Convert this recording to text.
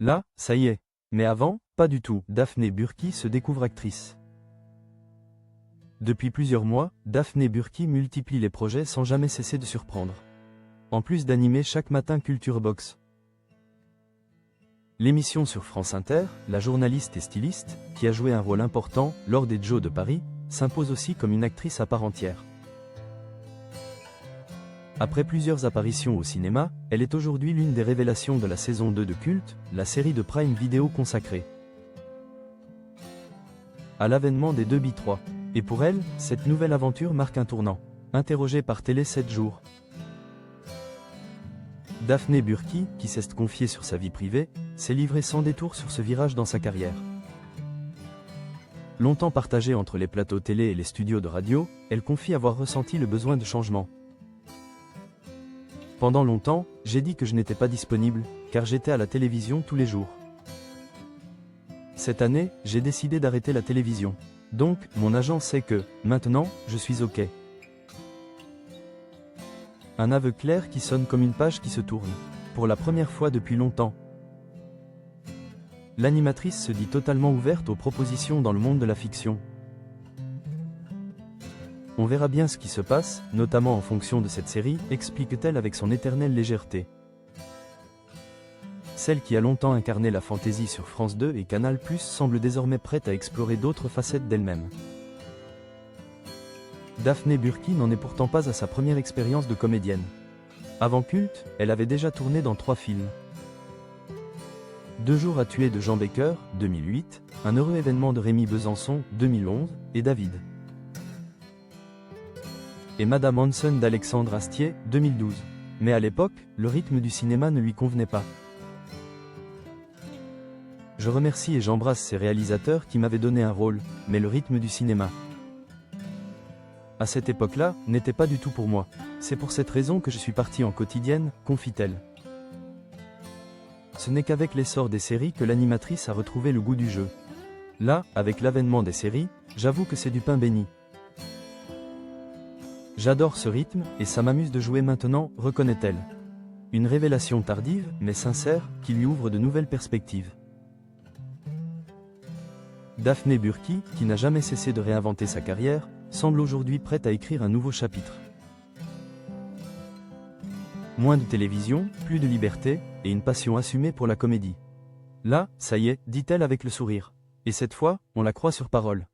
Là, ça y est. Mais avant, pas du tout. Daphné Burki se découvre actrice. Depuis plusieurs mois, Daphné Burki multiplie les projets sans jamais cesser de surprendre. En plus d'animer chaque matin Culture Box. L'émission sur France Inter, la journaliste et styliste, qui a joué un rôle important lors des Joe de Paris, s'impose aussi comme une actrice à part entière. Après plusieurs apparitions au cinéma, elle est aujourd'hui l'une des révélations de la saison 2 de Culte, la série de Prime Video consacrée à l'avènement des 2B3. Et pour elle, cette nouvelle aventure marque un tournant. Interrogée par Télé 7 jours, Daphné Burki, qui s'est confiée sur sa vie privée, s'est livrée sans détour sur ce virage dans sa carrière. Longtemps partagée entre les plateaux télé et les studios de radio, elle confie avoir ressenti le besoin de changement. Pendant longtemps, j'ai dit que je n'étais pas disponible, car j'étais à la télévision tous les jours. Cette année, j'ai décidé d'arrêter la télévision. Donc, mon agent sait que, maintenant, je suis OK. Un aveu clair qui sonne comme une page qui se tourne. Pour la première fois depuis longtemps. L'animatrice se dit totalement ouverte aux propositions dans le monde de la fiction. On verra bien ce qui se passe, notamment en fonction de cette série, explique-t-elle avec son éternelle légèreté. Celle qui a longtemps incarné la fantaisie sur France 2 et Canal+ semble désormais prête à explorer d'autres facettes d'elle-même. Daphné Burki n'en est pourtant pas à sa première expérience de comédienne. Avant Culte, elle avait déjà tourné dans 3 films. 2 jours à tuer de Jean Baker, 2008, Un heureux événement de Rémi Besançon, 2011, et David. Et Madame Hanson d'Alexandre Astier, 2012. Mais à l'époque, le rythme du cinéma ne lui convenait pas. Je remercie et j'embrasse ces réalisateurs qui m'avaient donné un rôle, mais le rythme du cinéma, à cette époque-là, n'était pas du tout pour moi. C'est pour cette raison que je suis partie en quotidienne, confie-t-elle. Ce n'est qu'avec l'essor des séries que l'animatrice a retrouvé le goût du jeu. Là, avec l'avènement des séries, j'avoue que c'est du pain béni. J'adore ce rythme, et ça m'amuse de jouer maintenant, reconnaît-elle. Une révélation tardive, mais sincère, qui lui ouvre de nouvelles perspectives. Daphné Burki, qui n'a jamais cessé de réinventer sa carrière, semble aujourd'hui prête à écrire un nouveau chapitre. Moins de télévision, plus de liberté, et une passion assumée pour la comédie. Là, ça y est, dit-elle avec le sourire. Et cette fois, on la croit sur parole.